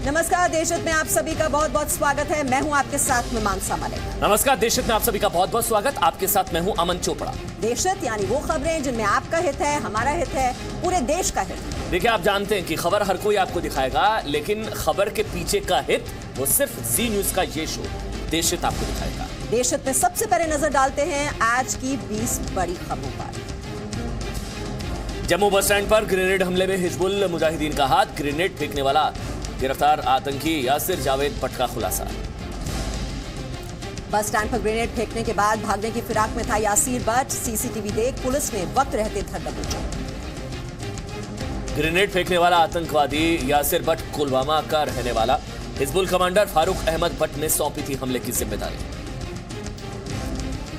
नमस्कार, देशहित में आप सभी का बहुत बहुत स्वागत है। मैं हूं आपके साथ में मानसा मलिक। नमस्कार, देशहित में आप सभी का बहुत बहुत स्वागत। आपके साथ मैं हूं अमन चोपड़ा। देशहित यानी वो खबरें जिनमें आपका हित है, हमारा हित है, पूरे देश का हित है। देखिए, आप जानते हैं कि खबर हर कोई आपको दिखाएगा, लेकिन खबर के पीछे का हित वो सिर्फ जी न्यूज का ये शो देशहित आपको दिखाएगा। देशहित में सबसे पहले नजर डालते हैं आज की 20 बड़ी खबरों पर। जम्मू बस स्टैंड पर ग्रेनेड हमले में हिजबुल मुजाहिदीन का हाथ, ग्रेनेड फेंकने वाला गिरफ्तार आतंकी यासिर जावेद भट्ट का खुलासा। बस स्टैंड पर ग्रेनेड फेंकने के बाद भागने की फिराक में था यासिर भट्ट। सीसीटीवी देख पुलिस ने वक्त रहते धर दबोचा। ग्रेनेड फेंकने वाला आतंकवादी यासिर भट्ट पुलवामा का रहने वाला। हिजबुल कमांडर फारूक अहमद भट्ट ने सौंपी थी हमले की जिम्मेदारी।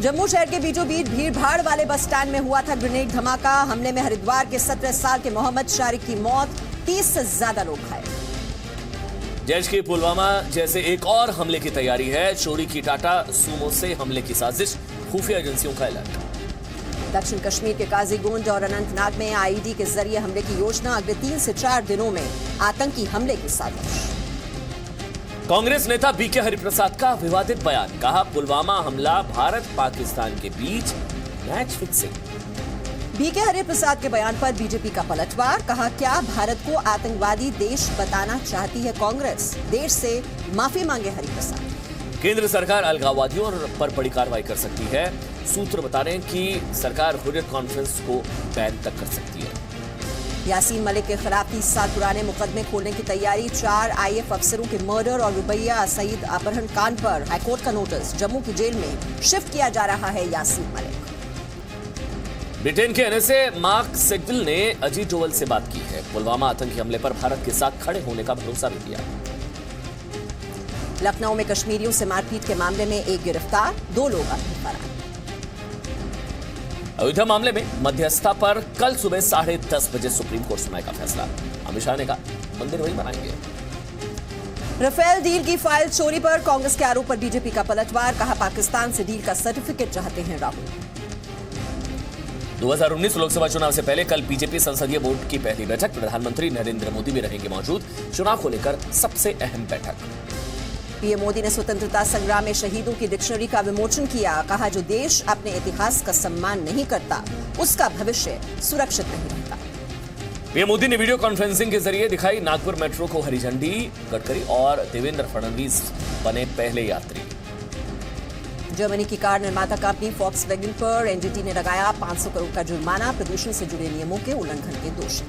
जम्मू शहर के बीचों बीच भीड़ भाड़ वाले बस स्टैंड में हुआ था ग्रेनेड धमाका। हमले में हरिद्वार के 17 साल के मोहम्मद शारिक की मौत, 30 से ज्यादा लोग घायल। जैश की पुलवामा जैसे एक और हमले की तैयारी है। चोरी की टाटा सूमो से हमले की साजिश, खुफिया एजेंसियों का अलर्ट। दक्षिण कश्मीर के काजीगुंड और अनंतनाग में आईईडी के जरिए हमले की योजना, अगले 3 से 4 दिनों में आतंकी हमले की साजिश। कांग्रेस नेता बीके हरिप्रसाद का विवादित बयान, कहा पुलवामा हमला भारत पाकिस्तान के बीच मैच फिक्सिंग। बीके हरिप्रसाद के बयान पर बीजेपी का पलटवार, कहा क्या भारत को आतंकवादी देश बताना चाहती है कांग्रेस, देश से माफी मांगे हरिप्रसाद। केंद्र सरकार अलगाववादियों पर बड़ी कार्रवाई कर सकती है। सूत्र बता रहे हैं कि सरकार हुर्रियत कॉन्फ्रेंस को बैन तक कर सकती है। यासीन मलिक के खिलाफ 30 साल पुराने मुकदमे खोलने की तैयारी। 4 आईएएफ अफसरों के मर्डर और रुबैया सईद अपहरण कांड पर हाईकोर्ट का नोटिस। जम्मू की जेल में शिफ्ट किया जा रहा है यासीन मलिक। ब्रिटेन के एनएसए मार्क सेगविल ने अजीत डोवल से बात की है। पुलवामा आतंकी हमले पर भारत के साथ खड़े होने का भरोसा भी दिया। लखनऊ में कश्मीरियों से मारपीट के मामले में एक गिरफ्तार, 2 लोग अभी फरार। अयोध्या मामले में मध्यस्थता पर कल सुबह 10:30 बजे सुप्रीम कोर्ट सुनाएगा फैसला। अमित शाह ने कहा मंदिर वही बनाएंगे। राफेल डील की फाइल चोरी पर कांग्रेस के आरोप पर बीजेपी का पलटवार, कहा पाकिस्तान से डील का सर्टिफिकेट चाहते हैं राहुल। 2019 लोकसभा चुनाव से पहले कल बीजेपी संसदीय बोर्ड की पहली बैठक। प्रधानमंत्री नरेंद्र मोदी भी रहेंगे मौजूद। चुनाव को लेकर सबसे अहम बैठक। पीएम मोदी ने स्वतंत्रता संग्राम में शहीदों की डिक्शनरी का विमोचन किया, कहा जो देश अपने इतिहास का सम्मान नहीं करता उसका भविष्य सुरक्षित नहीं रहता। पीएम मोदी ने वीडियो कॉन्फ्रेंसिंग के जरिए दिखाई नागपुर मेट्रो को हरी झंडी। गडकरी और देवेंद्र फडणवीस बने पहले यात्री। जर्मनी की कार निर्माता कंपनी फॉक्सवैगन पर एनजीटी ने लगाया 500 करोड़ का जुर्माना, प्रदूषण से जुड़े नियमों के उल्लंघन के दोषी।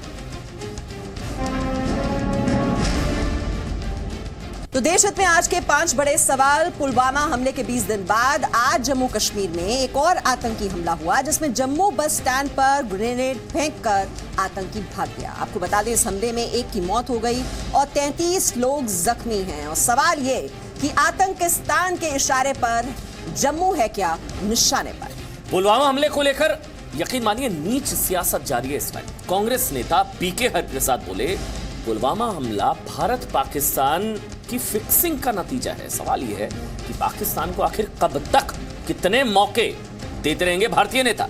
तो देशहित में आज के 5 बड़े सवाल। पुलवामा हमले के 20 दिन बाद आज जम्मू कश्मीर में एक और आतंकी हमला हुआ, जिसमें जम्मू बस स्टैंड पर ग्रेनेड फेंककर आतंकी भाग गया। आपको बता दें, इस हमले में एक की मौत हो गई और 33 लोग जख्मी हैं। और सवाल ये कि आतंकिस्तान के इशारे पर जम्मू है क्या निशाने पर। पुलवामा हमले को लेकर यकीन मानिए नीच सियासत जारी है इस टाइम। कांग्रेस नेता बीके हरिप्रसाद बोले पुलवामा हमला भारत पाकिस्तान की फिक्सिंग का नतीजा है। सवाल यह है कि पाकिस्तान को आखिर कब तक कितने मौके देते रहेंगे भारतीय नेता।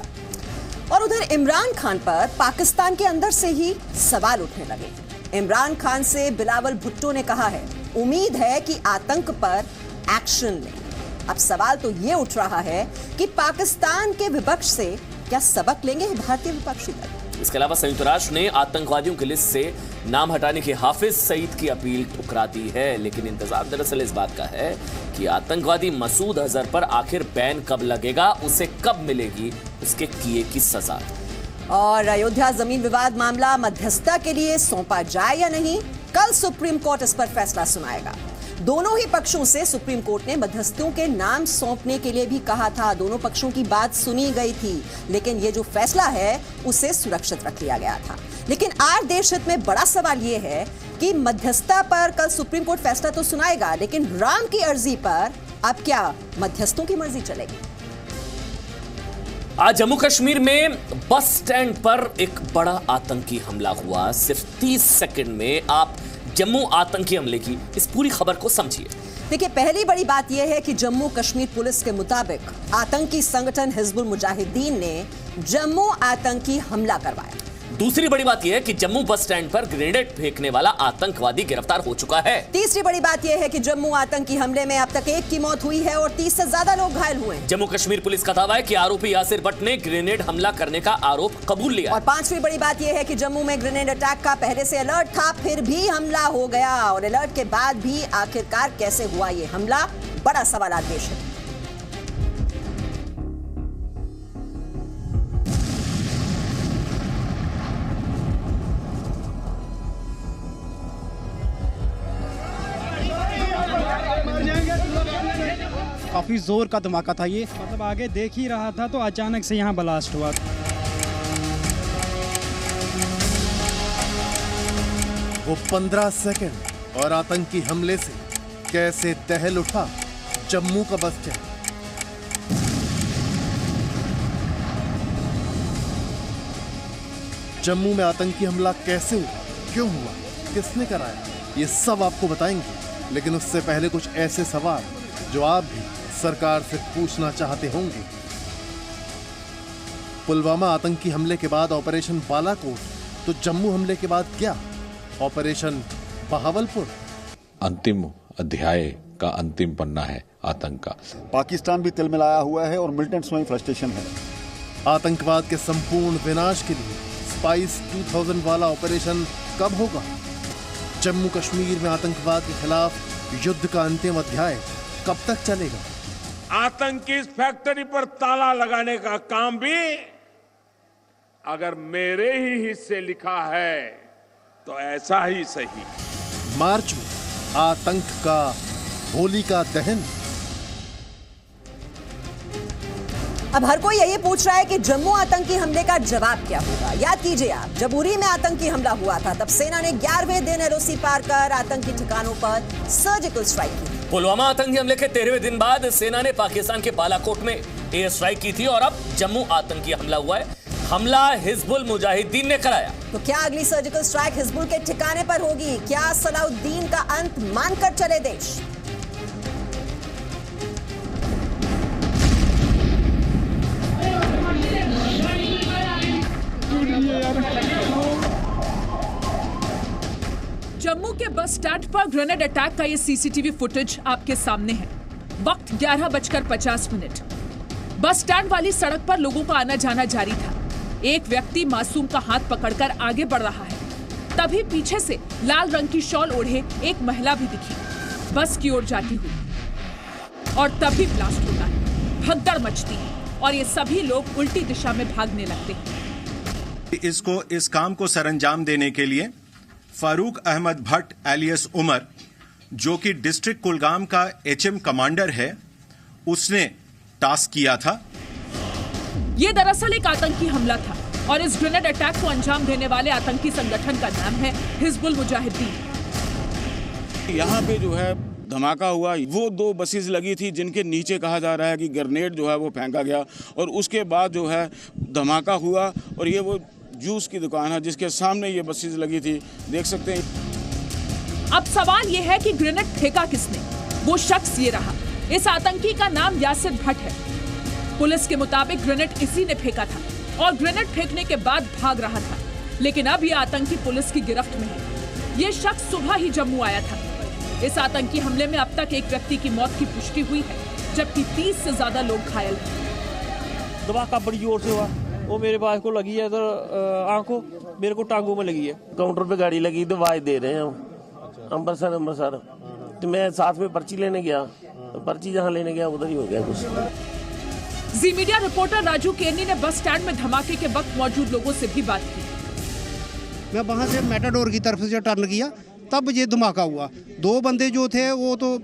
और उधर इमरान खान पर पाकिस्तान के अंदर से ही सवाल उठने लगे। इमरान खान से बिलावल भुट्टो ने कहा है उम्मीद है कि आतंक पर एक्शन लें। अब सवाल तो ये उठ रहा है कि पाकिस्तान के विपक्ष से क्या सबक लेंगे भारतीय विपक्षी दल। इसके अलावा संयुक्त राष्ट्र ने आतंकवादियों की लिस्ट से नाम हटाने की हाफिज सईद की अपील ठुकरा दी है। लेकिन इंतजार दरअसल इस बात का है कि आतंकवादी मसूद अजहर पर आखिर बैन कब लगेगा, उसे कब मिलेगी उसके किए की सजा। और अयोध्या जमीन विवाद मामला मध्यस्थता के लिए सौंपा जाए या नहीं, कल सुप्रीम कोर्ट इस पर फैसला सुनाएगा। दोनों ही पक्षों से सुप्रीम कोर्ट ने मध्यस्थों के नाम सौंपने के लिए भी कहा था। दोनों पक्षों की बात सुनी गई थी, लेकिन ये जो फैसला है उसे सुरक्षित रख लिया गया था। लेकिन आज देशहित में बड़ा सवाल ये है कि मध्यस्थता पर कल सुप्रीम कोर्ट फैसला तो सुनाएगा, लेकिन राम की अर्जी पर अब क्या मध्यस्थों की मर्जी चलेगी। आज जम्मू कश्मीर में बस स्टैंड पर एक बड़ा आतंकी हमला हुआ। सिर्फ 30 सेकंड में आप जम्मू आतंकी हमले की इस पूरी खबर को समझिए। देखिए, पहली बड़ी बात यह है कि जम्मू कश्मीर पुलिस के मुताबिक आतंकी संगठन हिजबुल मुजाहिदीन ने जम्मू आतंकी हमला करवाया। दूसरी बड़ी बात यह है कि जम्मू बस स्टैंड पर ग्रेनेड फेंकने वाला आतंकवादी गिरफ्तार हो चुका है। तीसरी बड़ी बात यह है कि जम्मू आतंकी हमले में अब तक 1 की मौत हुई है और 30 से ज्यादा लोग घायल हुए हैं। जम्मू कश्मीर पुलिस का दावा है कि आरोपी यासिर भट्ट ने ग्रेनेड हमला करने का आरोप कबूल लिया। और पांचवी बड़ी बात यह है कि जम्मू में ग्रेनेड अटैक का पहले से अलर्ट था, फिर भी हमला हो गया और अलर्ट के बाद भी आखिरकार कैसे हुआ ये हमला, बड़ा सवाल पेश है। काफी जोर का धमाका था ये, मतलब आगे देख ही रहा था तो अचानक से यहाँ ब्लास्ट हुआ। वो 15 सेकंड और आतंकी हमले से कैसे दहल उठा जम्मू का बस स्टैंड। जम्मू में आतंकी हमला कैसे हुआ, क्यों हुआ, किसने कराया, ये सब आपको बताएंगे। लेकिन उससे पहले कुछ ऐसे सवाल जो आप भी सरकार से पूछना चाहते होंगे। पुलवामा आतंकी हमले के बाद ऑपरेशन बालाकोट, तो जम्मू हमले के बाद क्या, ऑपरेशन बहावलपुर। अंतिम अध्याय का अंतिम पन्ना है आतंक का। पाकिस्तान भी तिलमिलाया हुआ है और मिलिटेंट्स में फ्रस्ट्रेशन है। आतंकवाद के संपूर्ण विनाश के लिए स्पाइस 2000 वाला ऑपरेशन कब होगा? जम्मू कश्मीर में आतंकवाद के खिलाफ युद्ध का अंतिम अध्याय कब तक चलेगा? आतंकी इस फैक्ट्री पर ताला लगाने का काम भी अगर मेरे ही हिस्से लिखा है तो ऐसा ही सही। मार्च में आतंक का होलिका दहन। अब हर कोई यही पूछ रहा है कि जम्मू आतंकी हमले का जवाब क्या होगा। याद कीजिए आप, जब उरी में आतंकी हमला हुआ था तब सेना ने 11वें दिन एलओसी पार कर आतंकी ठिकानों पर सर्जिकल स्ट्राइक की। पुलवामा आतंकी हमले के 13वें दिन बाद सेना ने पाकिस्तान के बालाकोट में एयर स्ट्राइक की थी और अब जम्मू आतंकी हमला हुआ है। हमला हिजबुल मुजाहिदीन ने कराया। तो क्या अगली सर्जिकल स्ट्राइक हिजबुल के ठिकाने पर होगी? क्या सलाउद्दीन का अंत मानकर चले देश? जम्मू के बस स्टैंड पर ग्रेनेड अटैक का ये सीसीटीवी फुटेज आपके सामने है। वक्त 11:50। बस स्टैंड वाली सड़क पर लोगों का आना जाना जारी था। एक व्यक्ति मासूम का हाथ पकड़कर आगे बढ़ रहा है, तभी पीछे से लाल रंग की शॉल ओढ़े एक महिला भी दिखी बस की ओर जाती हुई, और तभी ब्लास्ट होता है। भगदड़ मचती है और ये सभी लोग उल्टी दिशा में भागने लगते हैं। इस काम को सरंजाम देने के लिए फारूक अहमद भट्ट एलियस उमर, जो कि डिस्ट्रिक्ट कुलगाम का एचएम कमांडर है, उसने टास्क किया था। ये दरअसल एक आतंकी हमला था और इस ग्रेनेड अटैक को अंजाम देने वाले आतंकी संगठन का नाम है हिजबुल मुजाहिदीन। यहाँ पे जो है धमाका हुआ, वो 2 बसेस लगी थी जिनके नीचे कहा जा रहा है कि ग्रेनेड जो है वो फेंका गया, और उसके बाद जो है धमाका हुआ। और ये वो जूस की दुकान है जिसके सामने ये बसेस लगी थी, देख सकते हैं। अब सवाल ये है कि ग्रेनेड फेंका किसने? वो शख्स ये रहा। इस आतंकी का नाम यासिर भट्ट है। पुलिस के मुताबिक ग्रेनेड इसी ने फेंका था और ग्रेनेड फेंकने के बाद भाग रहा था, लेकिन अब ये आतंकी पुलिस की गिरफ्त में है। ये शख्स सुबह ही जम्मू आया था। इस आतंकी हमले में अब तक एक व्यक्ति की मौत की पुष्टि हुई है, जबकि 30 से ज्यादा लोग घायल हैं। धमाका बड़ी जोर से हुआ, वो मेरे पास को लगी है इधर आंखों, मेरे को टांगों में लगी है। काउंटर पे गाड़ी लगी तो आवाज दे रहे हैं हम अमृतसर। तो मैं साथ में पर्ची लेने गया, तो पर्ची जहाँ लेने गया उधर ही हो गया कुछ। जी मीडिया रिपोर्टर राजू केनी ने बस स्टैंड में धमाके के वक्त मौजूद लोगों से भी बात की। मैं वहाँ से मेटाडोर की तरफ से टर्न किया, तब ये धमाका हुआ। 2 बंदे जो थे वो तो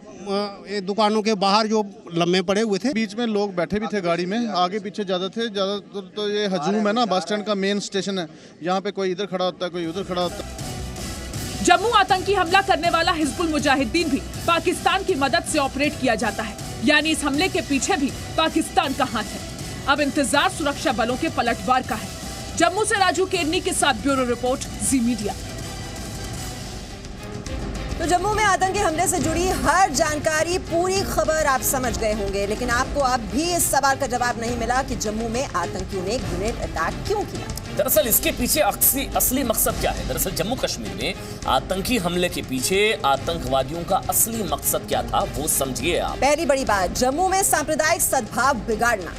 दुकानों के बाहर जो लम्बे पड़े हुए थे, बीच में लोग बैठे भी थे गाड़ी में, आगे पीछे ज्यादा थे। ज्यादातर तो ये हजूम है ना, बस स्टैंड का मेन स्टेशन है, यहाँ पे कोई इधर खड़ा होता है, कोई उधर खड़ा होता है। जम्मू आतंकी हमला करने वाला हिजबुल मुजाहिदीन भी पाकिस्तान की मदद से ऑपरेट किया जाता है, यानी इस हमले के पीछे भी पाकिस्तान का हाथ है। अब इंतजार सुरक्षा बलों के पलटवार का है। जम्मू से राजू केनी के साथ ब्यूरो रिपोर्ट, जी मीडिया। तो जम्मू में आतंकी हमले से जुड़ी हर जानकारी, पूरी खबर आप समझ गए होंगे, लेकिन आपको अब भी इस सवाल का जवाब नहीं मिला कि जम्मू में आतंकियों ने ग्रेनेड अटैक क्यों किया। दरअसल इसके पीछे असली मकसद क्या है? दरअसल जम्मू कश्मीर में आतंकी हमले के पीछे आतंकवादियों का असली मकसद क्या था, वो समझिए आप। पहली बड़ी बात, जम्मू में सांप्रदायिक सद्भाव बिगाड़ना।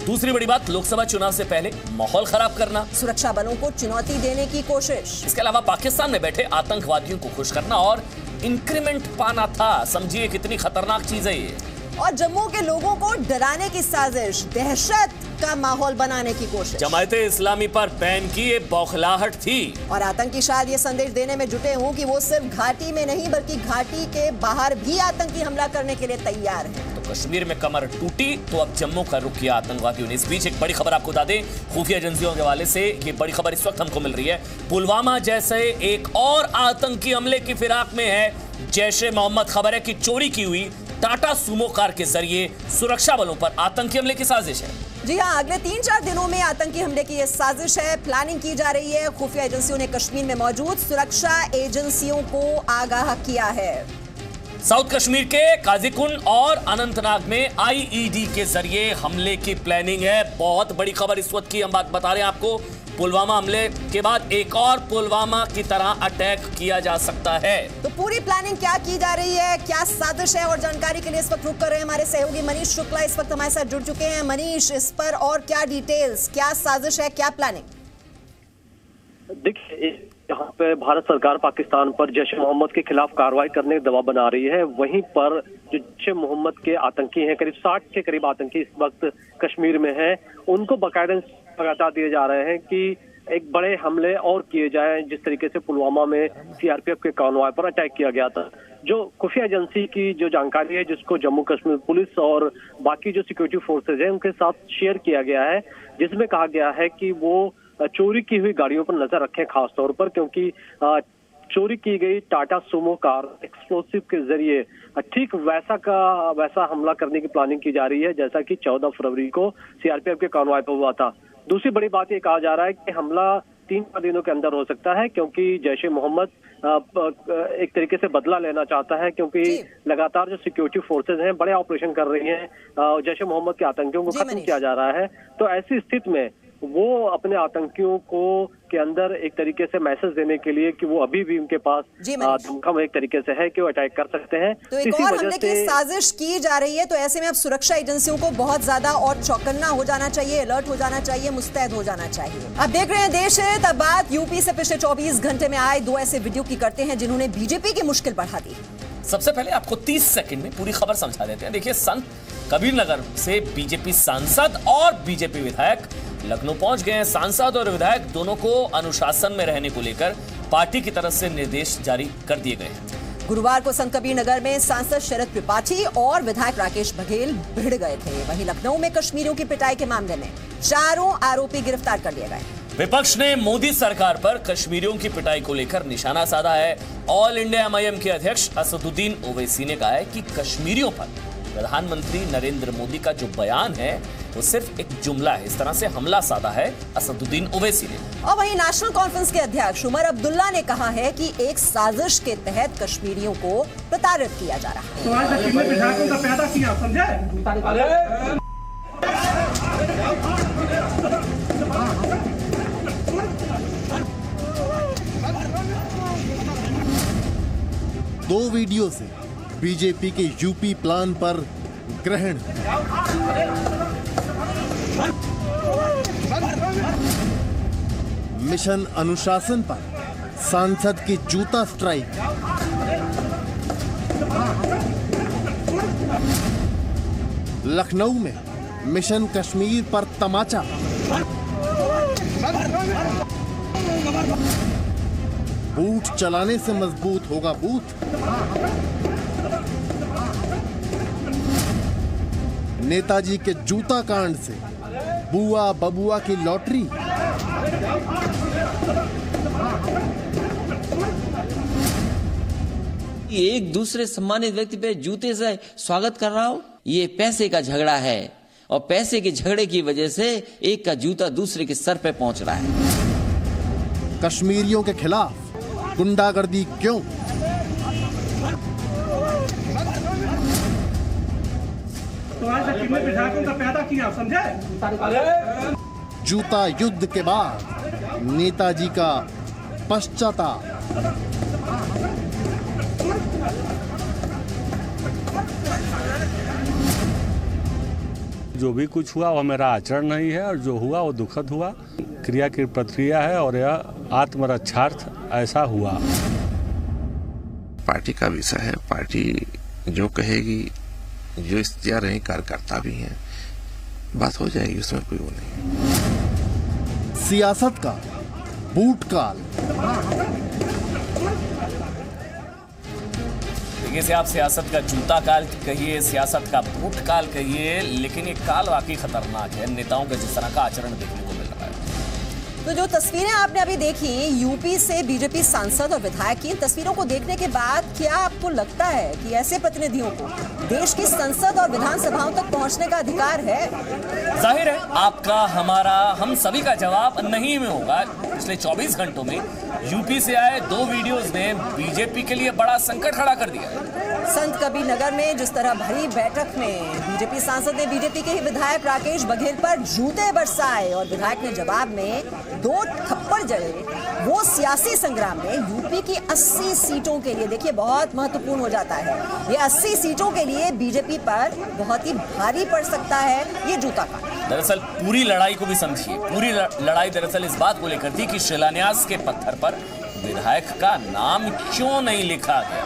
दूसरी बड़ी बात, लोकसभा चुनाव से पहले माहौल खराब करना। सुरक्षा बलों को चुनौती देने की कोशिश। इसके अलावा पाकिस्तान में बैठे आतंकवादियों को खुश करना और इंक्रीमेंट पाना था। समझिए कितनी खतरनाक चीज है ये। और जम्मू के लोगों को डराने की साजिश, दहशत का माहौल बनाने की कोशिश। जमायते इस्लामी पर बैन की ये बौखलाहट थी। और आतंकी शायद ये संदेश देने में जुटे हों कि वो सिर्फ घाटी में नहीं बल्कि घाटी के बाहर भी आतंकी हमला करने के लिए तैयार हैं। तो कश्मीर में कमर टूटी तो अब जम्मू का रुख किया आतंकवादियों ने। इस बीच एक बड़ी खबर आपको बता दें, खुफिया एजेंसियों के हवाले से ये बड़ी खबर इस वक्त हमको मिल रही है। पुलवामा जैसे एक और आतंकी हमले की फिराक में है जैश-ए मोहम्मद। खबर है कि चोरी की हुई टाटा सूमो कार के जरिए सुरक्षा बलों पर आतंकी हमले की साजिश है। जी हां, अगले 3-4 दिनों में आतंकी हमले की यह साजिश है, प्लानिंग की जा रही है। खुफिया एजेंसियों ने कश्मीर में मौजूद सुरक्षा एजेंसियों को आगाह किया है। साउथ कश्मीर के काजीकुंड और अनंतनाग में आईईडी के जरिए हमले की प्लानिंग है। बहुत बड़ी खबर इस वक्त की हम बात बता रहे हैं आपको। पुलवामा हमले के बाद एक और पुलवामा की तरह अटैक किया जा सकता है। तो पूरी प्लानिंग क्या की जा रही है, क्या साजिश है, और जानकारी के लिए इस वक्त रुक कर रहे हैं हमारे सहयोगी मनीष शुक्ला इस वक्त हमारे साथ जुड़ चुके हैं। मनीष, इस पर और क्या डिटेल्स, क्या साजिश है, क्या प्लानिंग? देखिए, यहाँ पे भारत सरकार पाकिस्तान पर जैश-ए-मोहम्मद के खिलाफ कार्रवाई करने का दबाव बना रही है। वहीं पर जो जैश-ए-मोहम्मद के आतंकी हैं, करीब 60 के करीब आतंकी इस वक्त कश्मीर में हैं, उनको बाकायदा लगातार दिए जा रहे हैं कि एक बड़े हमले और किए जाएं, जिस तरीके से पुलवामा में सीआरपीएफ के कॉन्वॉय पर अटैक किया गया था। जो खुफिया एजेंसी की जो जानकारी है, जिसको जम्मू कश्मीर पुलिस और बाकी जो सिक्योरिटी फोर्सेज हैं उनके साथ शेयर किया गया है, जिसमें कहा गया है कि वो चोरी की हुई गाड़ियों पर नजर रखें खास तौर पर, क्योंकि चोरी की गई टाटा सूमो कार एक्सप्लोसिव के जरिए ठीक वैसा हमला करने की प्लानिंग की जा रही है जैसा कि 14 फरवरी को सीआरपीएफ के कॉन्वॉय पर हुआ था। दूसरी बड़ी बात ये कहा जा रहा है कि हमला 3 दिनों के अंदर हो सकता है, क्योंकि जैश-ए-मोहम्मद एक तरीके से बदला लेना चाहता है, क्योंकि लगातार जो सिक्योरिटी फोर्सेज हैं बड़े ऑपरेशन कर रही हैं, जैश-ए-मोहम्मद के आतंकियों को खत्म किया जा रहा है। तो ऐसी स्थिति में वो अपने आतंकियों को के अंदर एक तरीके से मैसेज देने के लिए कि वो अभी भी उनके पास दमखम एक तरीके से है कि वो अटैक कर सकते हैं। तो एक और हमले की साजिश की जा रही है, तो ऐसे में अब सुरक्षा एजेंसियों को बहुत ज्यादा और चौकन्ना हो जाना चाहिए, अलर्ट हो जाना चाहिए, मुस्तैद हो जाना चाहिए। अब देख रहे हैं देश है तब बात यूपी से पिछले 24 घंटे में आए 2 ऐसे वीडियो की करते हैं जिन्होंने बीजेपी की मुश्किल बढ़ा दी। सबसे पहले आपको 30 सेकंड में पूरी खबर समझा देते हैं। देखिए, संत कबीरनगर से बीजेपी सांसद और बीजेपी विधायक लखनऊ पहुंच गए हैं। सांसद और विधायक दोनों को अनुशासन में रहने को लेकर पार्टी की तरफ से निर्देश जारी कर दिए गए हैं। गुरुवार को संत कबीरनगर में सांसद शरद त्रिपाठी और विधायक राकेश बघेल भिड़ गए थे। वहीं लखनऊ में कश्मीरियों की पिटाई के मामले में 4 आरोपी गिरफ्तार कर लिए गए। विपक्ष ने मोदी सरकार पर कश्मीरियों की पिटाई को लेकर निशाना साधा है। ऑल इंडिया एमआईएम के अध्यक्ष असदुद्दीन ओवैसी ने कहा है कि कश्मीरियों पर प्रधानमंत्री नरेंद्र मोदी का जो बयान है वो सिर्फ एक जुमला है। इस तरह से हमला साधा है असदुद्दीन ओवैसी ने। और वहीं नेशनल कॉन्फ्रेंस के अध्यक्ष उमर अब्दुल्ला ने कहा है कि एक साजिश के तहत कश्मीरियों को प्रताड़ित किया जा रहा है। 2 वीडियो से बीजेपी के यूपी प्लान पर ग्रहण। मिशन अनुशासन पर सांसद की जूता स्ट्राइक। लखनऊ में मिशन कश्मीर पर तमाचा। बूथ चलाने से मजबूत होगा बूथ। नेताजी के जूता कांड से बुआ बबुआ की लॉटरी। एक दूसरे सम्मानित व्यक्ति पे जूते से स्वागत कर रहा हूं, ये पैसे का झगड़ा है और पैसे के झगड़े की वजह से एक का जूता दूसरे के सर पे पहुंच रहा है। कश्मीरियों के खिलाफ गुंडागर्दी क्यों? तो आज तक कितने विधायकों का पैदा किया, समझे? जूता युद्ध के बाद नेताजी का पश्चाताप। जो भी कुछ हुआ वो मेरा आचरण नहीं है और जो हुआ वो दुखद हुआ। क्रिया की प्रक्रिया है और यह आत्मरक्षार्थ ऐसा हुआ। पार्टी का विषय है, पार्टी जो कहेगी, जो इख्तियार रहें, कार्यकर्ता भी हैं, बात हो जाएगी, उसमें कोई वो नहीं। सियासत का बूटकाल। देखिए से आप सियासत का जूता काल कहिए, सियासत का बूट काल कहिए, लेकिन ये काल वाकई खतरनाक है। नेताओं का जिस तरह का आचरण देखने को मिल रहा है। तो जो तस्वीरें आपने अभी देखी यूपी से बीजेपी सांसद और विधायक की, तस्वीरों को देखने के बाद क्या आपको लगता है कि ऐसे प्रतिनिधियों को देश की संसद और विधानसभाओं तक पहुंचने का अधिकार है? जाहिर है आपका, हमारा, हम सभी का जवाब नहीं में होगा। पिछले 24 घंटों में यूपी से आए 2 वीडियोस ने बीजेपी के लिए बड़ा संकट खड़ा कर दिया। संत कबीर नगर में जिस तरह भरी बैठक में बीजेपी सांसद ने बीजेपी के ही विधायक राकेश बघेल पर जूते बरसाए और विधायक ने जवाब में 2 थप्पड़ जड़े। वो सियासी संग्राम में यूपी की 80 सीटों के लिए, देखिए बहुत महत्वपूर्ण हो जाता है, ये 80 सीटों के लिए बीजेपी पर बहुत ही भारी पड़ सकता है ये जूता का। दरअसल पूरी लड़ाई को भी समझिए। पूरी लड़ाई दरअसल इस बात को लेकर थी कि शिलान्यास के पत्थर पर विधायक का नाम क्यों नहीं लिखा गया।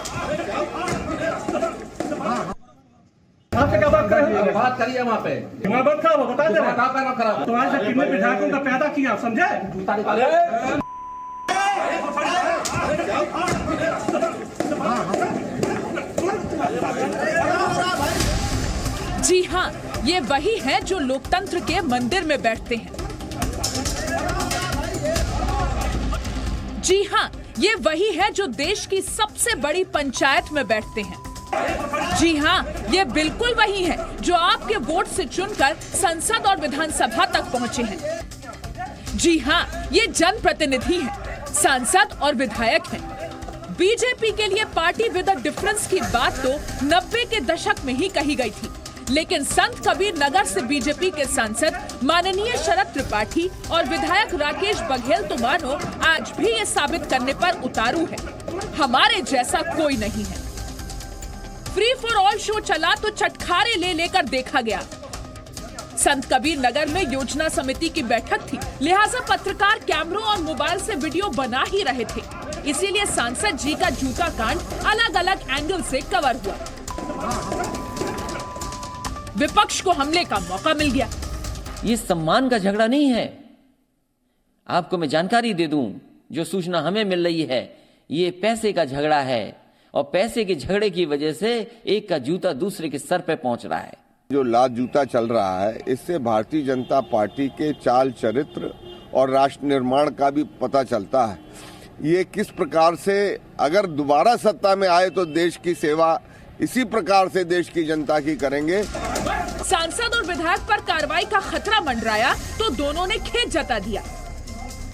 आपसे क्या बात करें? बात करिए वहाँ पे। बात खराब बता दे। तो आज से कितने विधायकों का पैदा किया, समझे? जी हाँ, ये वही है जो लोकतंत्र के मंदिर में बैठते हैं। जी हाँ, ये वही है जो देश की सबसे बड़ी पंचायत में बैठते हैं। जी हाँ, ये बिल्कुल वही है जो आपके वोट से चुनकर संसद और विधानसभा तक पहुंचे हैं। जी हाँ, ये जनप्रतिनिधि हैं, सांसद और विधायक हैं। बीजेपी के लिए पार्टी विद अ डिफरेंस की बात तो 90 के दशक में ही कही गई थी, लेकिन संत कबीर नगर से बीजेपी के सांसद माननीय शरद त्रिपाठी और विधायक राकेश बघेल तो मानो आज भी ये साबित करने पर उतारू है, हमारे जैसा कोई नहीं है। फ्री फॉर ऑल शो चला तो चटखारे ले लेकर देखा गया। संत कबीर नगर में योजना समिति की बैठक थी, लिहाजा पत्रकार कैमरों और मोबाइल से वीडियो बना ही रहे थे, इसीलिए सांसद जी का जूता कांड अलग अलग एंगल से कवर हुआ। विपक्ष को हमले का मौका मिल गया। ये सम्मान का झगड़ा नहीं है। आपको मैं जानकारी दे दूं, जो सूचना हमें मिल रही है, ये पैसे का झगड़ा है और पैसे के झगड़े की वजह से एक का जूता दूसरे के सर पे पहुंच रहा है। जो लात जूता चल रहा है, इससे भारतीय जनता पार्टी के चाल चरित्र और राष्ट्र निर्माण का भी पता चलता है। ये किस प्रकार से अगर दोबारा सत्ता में आए तो देश की सेवा इसी प्रकार से देश की जनता की करेंगे। सांसद और विधायक पर कार्रवाई का खतरा मंडराया तो दोनों ने खेद जता दिया।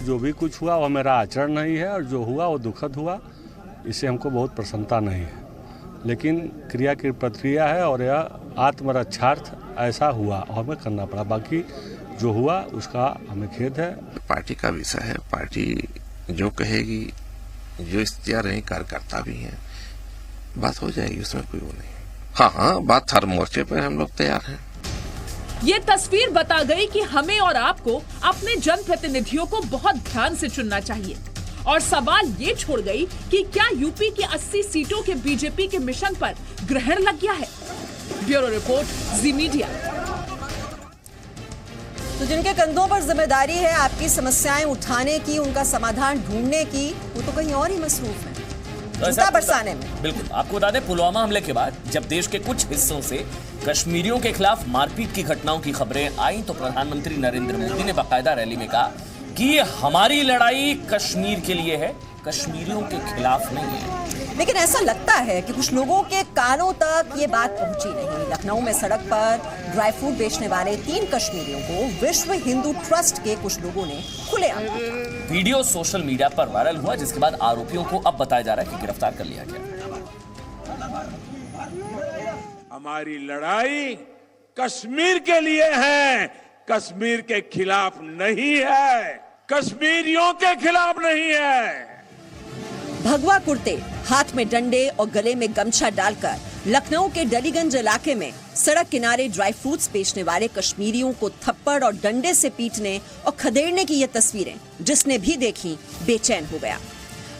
जो भी कुछ हुआ वो मेरा आचरण नहीं है और जो हुआ वो दुखद हुआ। इससे हमको बहुत प्रसन्नता नहीं है, लेकिन क्रिया की प्रक्रिया है और यह आत्मरक्षार्थ ऐसा हुआ और हमें करना पड़ा। बाकी जो हुआ उसका हमें खेद है। पार्टी का विषय है, पार्टी जो कहेगी, जो इख्तियार रहें, कार्यकर्ता भी हैं, बात हो जाएगी, उसमें कोई वो नहीं। हाँ, बात हर मोर्चे पर हम लोग तैयार हैं। ये तस्वीर बता गई कि हमें और आपको अपने जनप्रतिनिधियों को बहुत ध्यान से चुनना चाहिए, और सवाल ये छोड़ गई कि क्या यूपी की 80 सीटों के बीजेपी के मिशन पर ग्रहण लग गया है। ब्यूरो रिपोर्ट, जी मीडिया। तो जिनके कंधों पर जिम्मेदारी है आपकी समस्याएं उठाने की, उनका समाधान ढूंढने की, वो तो कहीं और ही मसरूफ है, जूता बरसाने में। बिल्कुल, आपको बता दें, पुलवामा हमले के बाद जब देश के कुछ हिस्सों से कश्मीरियों के खिलाफ मारपीट की घटनाओं की खबरें आई तो प्रधानमंत्री नरेंद्र मोदी ने बाकायदा रैली में कहा कि ये हमारी लड़ाई कश्मीर के लिए है, कश्मीरियों के खिलाफ नहीं है। लेकिन ऐसा लगता है कि कुछ लोगों के कानों तक ये बात पहुंची नहीं। लखनऊ में सड़क पर ड्राई फ्रूट बेचने वाले 3 कश्मीरियों को विश्व हिंदू ट्रस्ट के कुछ लोगों ने खुलेआम किया। वीडियो सोशल मीडिया पर वायरल हुआ, जिसके बाद आरोपियों को अब बताया जा रहा है कि गिरफ्तार कर लिया गया। हमारी लड़ाई कश्मीर के लिए है, कश्मीर के खिलाफ नहीं है। कश्मीरियों के खिलाफ नहीं है। भगवा कुर्ते, हाथ में डंडे और गले में गमछा डालकर लखनऊ के डलीगंज इलाके में सड़क किनारे ड्राई फ्रूट्स बेचने वाले कश्मीरियों को थप्पड़ और डंडे से पीटने और खदेड़ने की ये तस्वीरें जिसने भी देखी बेचैन हो गया।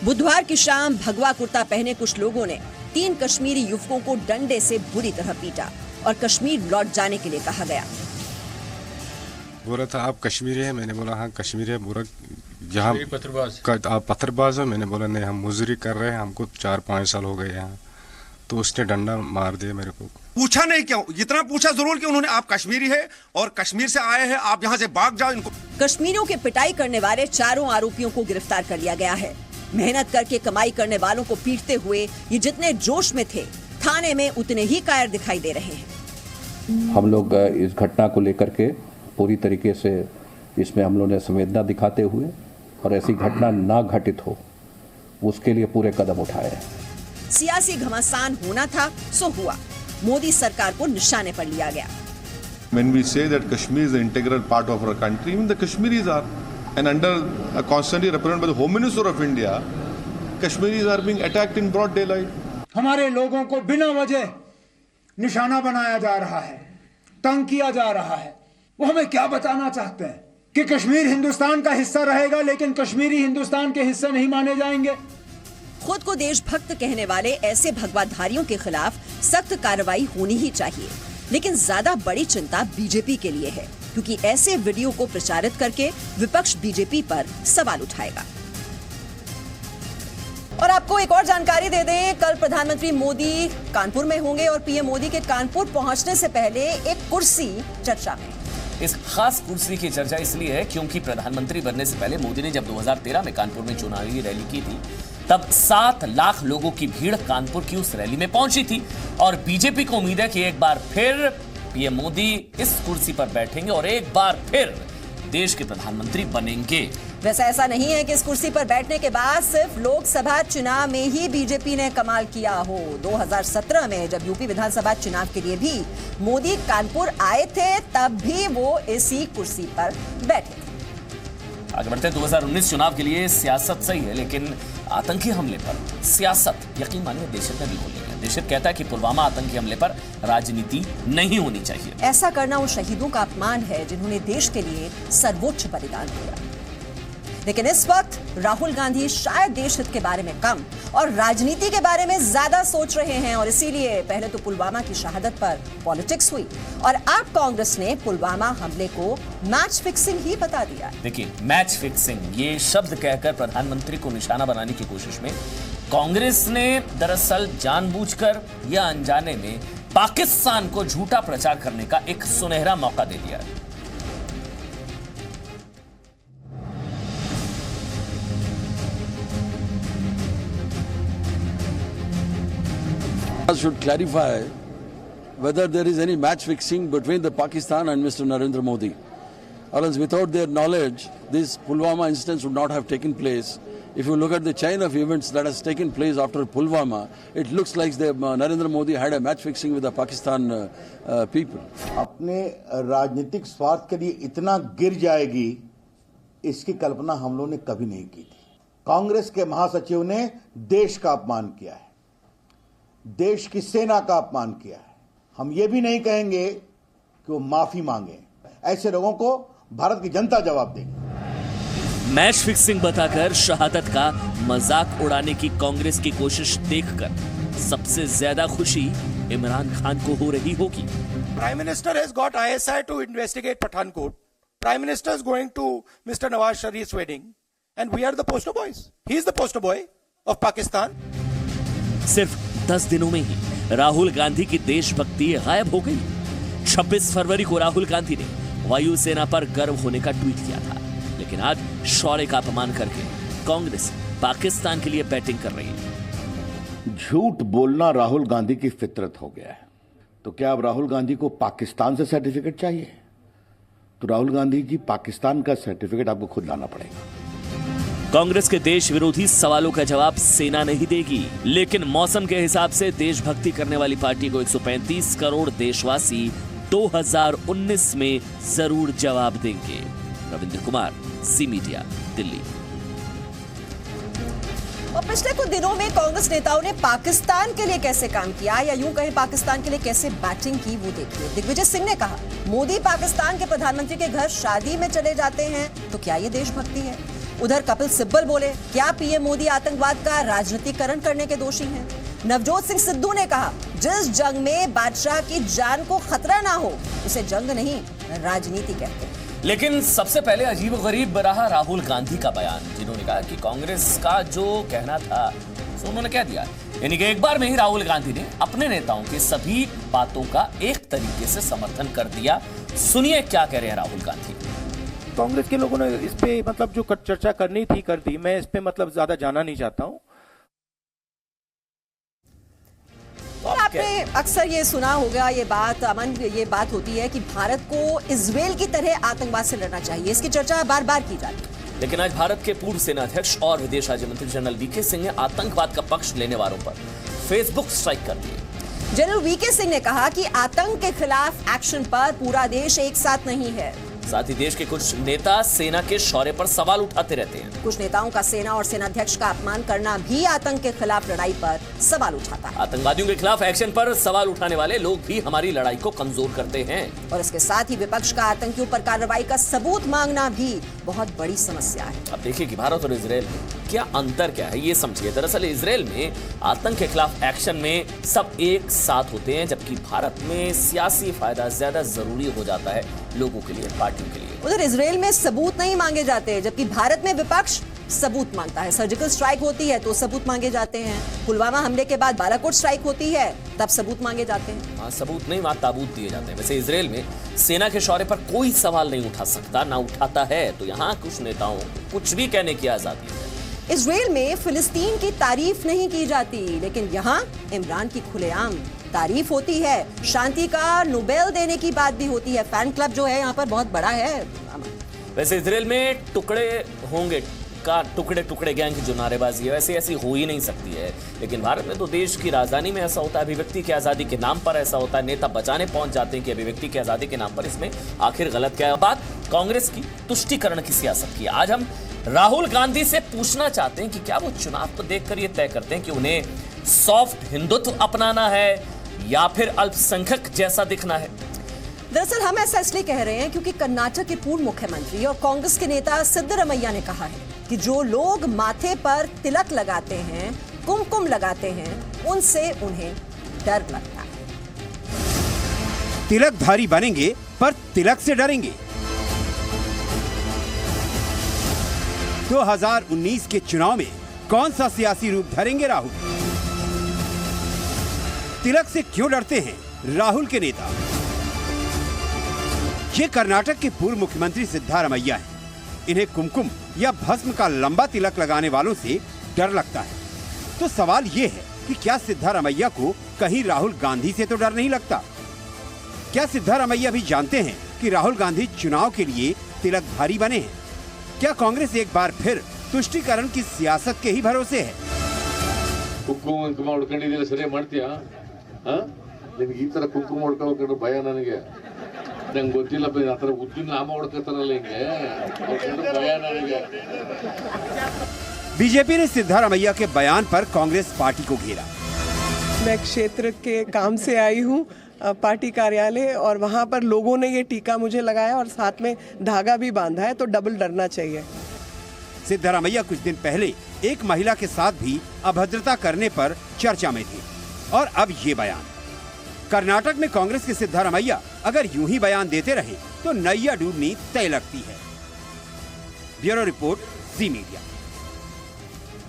बुधवार की शाम भगवा कुर्ता पहने कुछ लोगों ने 3 कश्मीरी युवकों को डंडे से बुरी तरह पीटा और कश्मीर लौट जाने के लिए कहा गया। बोला था आप कश्मीरी हैं, मैंने बोला हाँ कश्मीरी है। बोला जहाँ आप पत्थरबाज हो, मैंने बोला नहीं हम मजदूरी कर रहे हैं, हमको 4-5 साल हो गए यहाँ। तो उसने डंडा मार दिया मेरे को। पूछा नहीं क्यों? जितना पूछा जरूर कि उन्होंने आप कश्मीरी है और कश्मीर से आए हैं, आप यहाँ से भाग जाओ। इनको कश्मीरियों के पिटाई करने वाले 4 आरोपियों को गिरफ्तार कर लिया गया है। मेहनत करके कमाई करने वालों को पीटते हुए ये जितने जोश में थे, थाने में उतने ही कायर दिखाई दे रहे हैं। हम लोग इस घटना को लेकर के पूरी तरीके से इसमें हम लोगों ने संवेदना दिखाते हुए और ऐसी घटना ना घटित हो उसके लिए पूरे कदम उठाए हैं। सियासी घमासान होना था सो हुआ, मोदी सरकार को निशाने पर लिया गया। When we say that Kashmir is an integral part of our country, even the Kashmiris are, and under constantly represented by the Home Minister of India, Kashmiris are being attacked in broad daylight. हमारे लोगों को बिना वजह निशाना बनाया जा रहा है, तंग किया जा रहा है। वो हमें क्या बताना चाहते हैं कि कश्मीर हिंदुस्तान का हिस्सा रहेगा, लेकिन कश्मीरी हिंदुस्तान के हिस्से नहीं माने जाएंगे। खुद को देशभक्त कहने वाले ऐसे भगवाधारियों के खिलाफ सख्त कार्रवाई होनी ही चाहिए, लेकिन ज्यादा बड़ी चिंता बीजेपी के लिए है, क्योंकि ऐसे वीडियो को प्रचारित करके विपक्ष बीजेपी पर सवाल उठाएगा। और आपको एक और जानकारी दे दें, कल प्रधानमंत्री मोदी कानपुर में होंगे और पीएम मोदी के कानपुर पहुंचने से पहले एक कुर्सी चर्चा में। इस खास कुर्सी की चर्चा इसलिए है क्योंकि प्रधानमंत्री बनने से पहले मोदी ने जब 2013 में कानपुर में चुनावी रैली की थी, तब 7 लाख लोगों की भीड़ कानपुर की उस रैली में पहुंची थी और बीजेपी को उम्मीद है कि एक बार फिर पीएम मोदी इस कुर्सी पर बैठेंगे और एक बार फिर देश के प्रधानमंत्री बनेंगे। वैसे ऐसा नहीं है कि इस कुर्सी पर बैठने के बाद सिर्फ लोकसभा चुनाव में ही बीजेपी ने कमाल किया हो। 2017 में जब यूपी विधानसभा चुनाव के लिए भी मोदी कानपुर आए थे, तब भी वो इसी कुर्सी पर बैठे थे। आगे बढ़ते हैं, 2019 चुनाव के लिए सियासत सही है, लेकिन आतंकी हमले पर सियासत यकीन मानिए देशहित में बिल्कुल नहीं है। देशहित कहता है कि पुलवामा आतंकी हमले पर राजनीति नहीं होनी चाहिए। ऐसा करना उन शहीदों का अपमान है जिन्होंने देश के लिए सर्वोच्च बलिदान दिया। लेकिन इस वक्त राहुल गांधी शायद देश हित के बारे में कम और राजनीति के बारे में ज्यादा सोच रहे हैं, और इसीलिए पहले तो पुलवामा की शहादत पर पॉलिटिक्स हुई और अब कांग्रेस ने पुलवामा हमले को मैच फिक्सिंग ही बता दिया। देखिए, मैच फिक्सिंग ये शब्द कहकर प्रधानमंत्री को निशाना बनाने की कोशिश में कांग्रेस ने दरअसल जानबूझकर या अनजाने में पाकिस्तान को झूठा प्रचार करने का एक सुनहरा मौका दे दिया है। should clarify whether there is any match fixing between the Pakistan and Mr. Narendra Modi. Or else without their knowledge, these Pulwama incidents would not have taken place. If you look at the chain of events that has taken place after Pulwama, it looks like Narendra Modi had a match fixing with the Pakistan people. अपने राजनीतिक स्वार्थ के लिए इतना गिर जाएगी, इसकी कल्पना हम लोगों ने कभी नहीं की थी। कांग्रेस के महासचिव ने देश का अपमान किया है, देश की सेना का अपमान किया है। हम ये भी नहीं कहेंगे कि वो माफी मांगे। ऐसे लोगों को भारत की जनता जवाब देगी। मैच फिक्सिंग बताकर शहादत का मजाक उड़ाने की कांग्रेस की कोशिश देखकर सबसे ज्यादा खुशी इमरान खान को हो रही होगी। Prime Minister has got ISI to investigate Pathankot. Prime Minister is going to Mr. Nawaz Sharif's wedding, and we are the poster boys. He is the poster boy of Pakistan. सिर्फ 10 दिनों में ही राहुल गांधी की देशभक्ति गायब हो गई। 26 फरवरी को राहुल गांधी ने वायुसेना पर गर्व होने का ट्वीट किया था, लेकिन आज शौर्य का अपमान करके कांग्रेस पाकिस्तान के लिए बैटिंग कर रही है। झूठ बोलना राहुल गांधी की फितरत हो गया है। तो क्या अब राहुल गांधी को पाकिस्तान से सर्टिफिकेट चाहिए? तो राहुल गांधी जी, पाकिस्तान का सर्टिफिकेट आपको खुद लाना पड़ेगा। कांग्रेस के देश विरोधी सवालों का जवाब सेना नहीं देगी, लेकिन मौसम के हिसाब से देशभक्ति करने वाली पार्टी को 135 करोड़ देशवासी 2019 में जरूर जवाब देंगे। रविंद्र कुमार, जी मीडिया, दिल्ली। और पिछले कुछ दिनों में कांग्रेस नेताओं ने पाकिस्तान के लिए कैसे काम किया, या यूं कहें पाकिस्तान के लिए कैसे बैटिंग की, वो देखिए। दिग्विजय सिंह ने कहा, मोदी पाकिस्तान के प्रधानमंत्री के घर शादी में चले जाते हैं तो क्या ये देशभक्ति है? उधर कपिल सिब्बल बोले, क्या पीएम मोदी आतंकवाद का राजनीतिकरण करने के दोषी हैं? नवजोत सिंह सिद्धू ने कहा, जिस जंग में बादशाह की जान को खतरा ना हो उसे जंग नहीं राजनीति कहते हैं। लेकिन सबसे पहले अजीब गरीब रहा राहुल गांधी का बयान, जिन्होंने कहा कि कांग्रेस का जो कहना था सो उन्होंने कह दिया। यानी कि एक बार में ही राहुल गांधी ने अपने नेताओं की सभी बातों का एक तरीके से समर्थन कर दिया। सुनिए क्या कह रहे हैं राहुल गांधी। कांग्रेस के लोगों ने इस पे मतलब जो चर्चा करनी थी कर दी, मैं इस पे मतलब ज्यादा जाना नहीं चाहता हूँ। और आपने अक्सर ये सुना होगा, ये बात अमन, ये बात होती है कि भारत को इजरायल की तरह आतंकवाद से लड़ना चाहिए। इसकी चर्चा बार बार की जाती है। लेकिन आज भारत के पूर्व सेना अध्यक्ष और विदेश राज्य मंत्री जनरल वीके सिंह ने आतंकवाद का पक्ष लेने वालों पर फेसबुक स्ट्राइक कर दिए। जनरल वीके सिंह ने कहा कि आतंक के खिलाफ एक्शन पर पूरा देश एक साथ नहीं है। साथ ही देश के कुछ नेता सेना के शौर्य पर सवाल उठाते रहते हैं। कुछ नेताओं का सेना और सेनाध्यक्ष का अपमान करना भी आतंक के खिलाफ लड़ाई पर सवाल उठाता है। आतंकवादियों के खिलाफ एक्शन पर सवाल उठाने वाले लोग भी हमारी लड़ाई को कमजोर करते हैं। और इसके साथ ही विपक्ष का आतंकियों पर कार्रवाई का सबूत मांगना भी बहुत बड़ी समस्या है। अब देखिए कि भारत और इजरायल में क्या अंतर क्या है, ये समझिए। दरअसल इजरायल में आतंक के खिलाफ एक्शन में सब एक साथ होते हैं, जबकि भारत में सियासी फायदा ज्यादा जरूरी हो जाता है लोगों के लिए, पार्टियों के लिए। उधर इजरायल में सबूत नहीं मांगे जाते, जबकि भारत में विपक्ष सबूत मांगता है। सर्जिकल स्ट्राइक होती है तो सबूत मांगे जाते हैं। पुलवामा हमले के बाद बालाकोट स्ट्राइक होती है तब सबूत मांगे जाते हैं। हाँ, सबूत नहीं, वहाँ ताबूत दिए जाते हैं। वैसे इजरायल में सेना के शौर्य पर कोई सवाल नहीं उठा सकता, ना उठाता है, तो यहाँ कुछ नेताओं को कुछ भी कहने की आजादी है। इजरायल में फिलिस्तीन की तारीफ नहीं की जाती, लेकिन यहाँ इमरान की खुलेआम तारीफ होती है। शांति का नोबेल देने की बात भी होती है। फैन क्लब जो है यहाँ पर बहुत बड़ा है। वैसे इजरायल में टुकड़े होंगे का टुकड़े टुकड़े गैंग की जो नारेबाजी है वैसे ऐसी हो ही नहीं सकती है। लेकिन भारत में तो देश की राजधानी में ऐसा होता है, अभिव्यक्ति की आजादी के नाम पर ऐसा होता है, नेता बचाने पहुंच जाते हैं कि अभिव्यक्ति की आजादी के नाम पर। इसमें आखिर गलत क्या है? बात कांग्रेस की तुष्टीकरण की सियासत की। आज हम राहुल गांधी से पूछना चाहते हैं कि क्या वो चुनाव को देखकर ये तय करते हैं कि उन्हें सॉफ्ट हिंदुत्व अपनाना है या फिर अल्पसंख्यक जैसा दिखना है। दरअसल हम ऐसा इसलिए कह रहे हैं क्योंकि कर्नाटक के पूर्व मुख्यमंत्री और कांग्रेस के नेता सिद्धरमैया ने कहा है कि जो लोग माथे पर तिलक लगाते हैं, कुमकुम लगाते हैं, उनसे उन्हें डर लगता है। तिलकधारी बनेंगे पर तिलक से डरेंगे। 2019 के चुनाव में कौन सा सियासी रूप धरेंगे राहुल? तिलक से क्यों डरते हैं राहुल के नेता? ये कर्नाटक के पूर्व मुख्यमंत्री सिद्धारमैया हैं। इन्हें कुमकुम या भस्म का लंबा तिलक लगाने वालों से डर लगता है। तो सवाल ये है कि क्या सिद्धारमैया को कहीं राहुल गांधी से तो डर नहीं लगता? क्या सिद्धारमैया भी जानते हैं कि राहुल गांधी चुनाव के लिए तिलकधारी बने हैं? क्या कांग्रेस एक बार फिर तुष्टीकरण की सियासत के ही भरोसे है? ಕುಂಕುಮ ಹೊಡ್ಕೊಂಡಿದ್ದೀರ ಸರಿ ಮಾಡ್ತೀಯಾ? ನಿನಗೆ ಈ ತರ ಕುಂಕುಮ ಹೊಡ್ಕೊಂಡು ಭಯ ನನಗೆ ನಂಗೆ ಗೊತ್ತಿಲ್ಲಪ್ಪ. ಆ ಥರ ಉದ್ದಿನ ನಾಮ ಹೊಡ್ಕೊತಾರಲ್ಲ ಹಿಂಗೆ ಭಯ ನನಗೆ. बीजेपी ने सिद्धारमैया के बयान पर कांग्रेस पार्टी को घेरा। मैं क्षेत्र के काम से आई हूँ, पार्टी कार्यालय, और वहाँ पर लोगों ने ये टीका मुझे लगाया और साथ में धागा भी बांधा है, तो डबल डरना चाहिए। सिद्धारमैया कुछ दिन पहले एक महिला के साथ भी अभद्रता करने पर चर्चा में थे और अब ये बयान। कर्नाटक में कांग्रेस के सिद्धारमैया अगर यूं ही बयान देते रहे तो नैया डूबनी तय लगती है। ब्यूरो रिपोर्ट, जी मीडिया।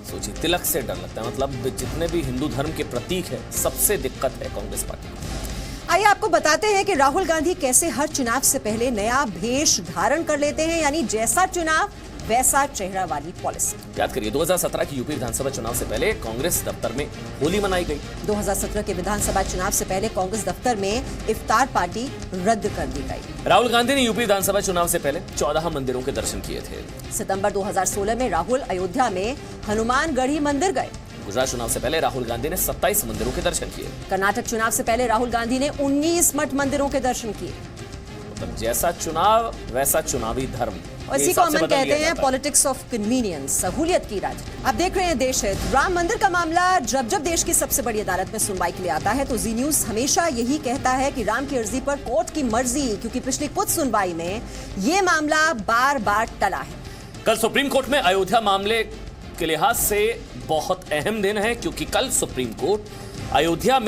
सोचिए, तिलक से डर लगता है, मतलब जितने भी हिंदू धर्म के प्रतीक है सबसे दिक्कत है कांग्रेस पार्टी को। आइए आपको बताते हैं कि राहुल गांधी कैसे हर चुनाव से पहले नया भेष धारण कर लेते हैं, यानी जैसा चुनाव वैसा चेहरा वाली पॉलिसी। याद करिए 2017 की यूपी विधानसभा चुनाव से पहले कांग्रेस दफ्तर में होली मनाई गई। 2017 के विधानसभा चुनाव से पहले कांग्रेस दफ्तर में इफ्तार पार्टी रद्द कर दी गई। राहुल गांधी ने यूपी विधानसभा चुनाव से पहले 14 मंदिरों के दर्शन किए थे। सितंबर 2016 में राहुल अयोध्या में हनुमानगढ़ी मंदिर गए। गुजरात चुनाव से पहले राहुल गांधी ने 27 मंदिरों के दर्शन किए। कर्नाटक चुनाव से पहले राहुल गांधी ने 19 मठ मंदिरों के दर्शन किए। मतलब जैसा चुनाव वैसा चुनावी धर्म, और इसी को अमन कहते हैं पॉलिटिक्स ऑफ कन्वीनियंस, सहूलियत की राजनीति। आप देख रहे हैं देश हित। राम मंदिर का मामला जब जब देश की सबसे बड़ी अदालत में सुनवाई के लिए आता है तो जी न्यूज हमेशा यही कहता है कि राम की अर्जी पर कोर्ट की मर्जी, क्योंकि पिछली कुछ सुनवाई में ये मामला बार बार टला है। कल सुप्रीम कोर्ट में अयोध्या मामले के लिहाज से बहुत अहम दिन है, क्योंकि कल सुप्रीम कोर्ट अयोध्या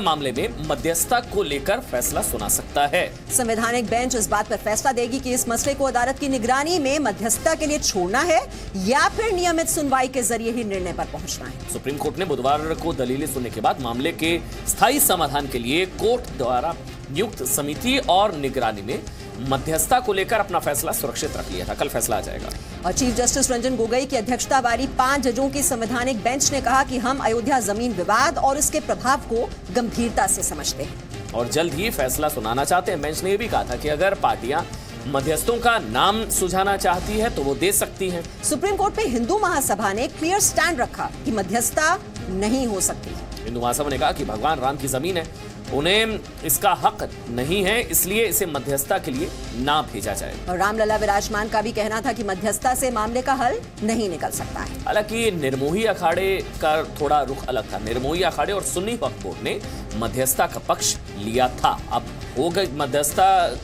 मामले में मध्यस्थता को लेकर फैसला सुना सकता है। संवैधानिक बेंच इस बात पर फैसला देगी कि इस मसले को अदालत की निगरानी में मध्यस्थता के लिए छोड़ना है या फिर नियमित सुनवाई के जरिए ही निर्णय पर पहुंचना है। सुप्रीम कोर्ट ने बुधवार को दलीलें सुनने के बाद मामले के स्थायी समाधान के लिए कोर्ट द्वारा नियुक्त समिति और निगरानी में मध्यस्थता को लेकर अपना फैसला सुरक्षित रख लिया था। कल फैसला आ जाएगा। और चीफ जस्टिस रंजन गोगोई की अध्यक्षता वाली 5 जजों की संवैधानिक बेंच ने कहा कि हम अयोध्या जमीन विवाद और इसके प्रभाव को गंभीरता से समझते हैं और जल्द ही फैसला सुनाना चाहते हैं। बेंच ने यह भी कहा था कि अगर पार्टियां मध्यस्थों का नाम सुझाना चाहती है तो वो दे सकती हैं। सुप्रीम कोर्ट में हिंदू महासभा ने क्लियर स्टैंड रखा कि मध्यस्थता नहीं हो सकती। हिंदू महासभा ने कहा कि भगवान राम की जमीन है, उन्हें इसका हक नहीं है, इसलिए इसे मध्यस्थता के लिए ना भेजा जाए। और रामलला विराजमान का भी कहना था कि मध्यस्थता से मामले का हल नहीं निकल सकता है। हालांकि निर्मोही अखाड़े का थोड़ा रुख अलग था। निर्मोही अखाड़े और सुन्नी वक्फ बोर्ड ने मध्यस्थता का पक्ष लिया था। अब हो गई मध्यस्थता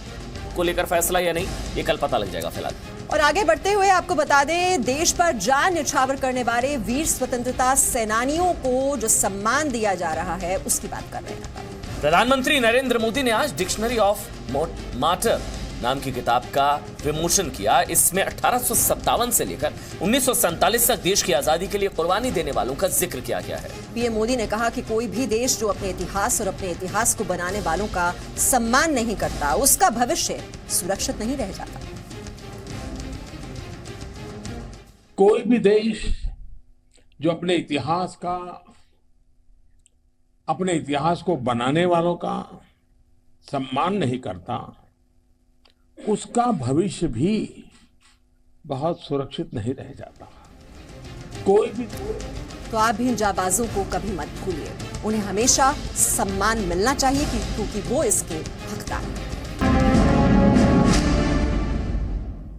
को लेकर फैसला या नहीं, ये कल पता लग जाएगा। फिलहाल और आगे बढ़ते हुए आपको बता दें, देश पर जान न्यौछावर करने वाले वीर स्वतंत्रता सेनानियों को जो सम्मान दिया जा रहा है उसकी बात कर रहे हैं। प्रधानमंत्री नरेंद्र मोदी ने आज डिक्शनरी ऑफ मार्टर नाम की किताब का विमोचन किया। इसमें 1857 से लेकर 1947 तक देश की आजादी के लिए कुर्बानी देने वालों का जिक्र किया गया है। पीएम मोदी ने कहा कि कोई भी देश जो अपने इतिहास और अपने इतिहास को बनाने वालों का सम्मान नहीं करता, उसका भविष्य सुरक्षित नहीं रह जाता। कोई भी देश जो अपने इतिहास को बनाने वालों का सम्मान नहीं करता, उसका भविष्य भी बहुत सुरक्षित नहीं रह जाता। कोई भी तो आप भी इन जाबाजों को कभी मत भूलिए। उन्हें हमेशा सम्मान मिलना चाहिए क्योंकि वो इसके हकदार हैं।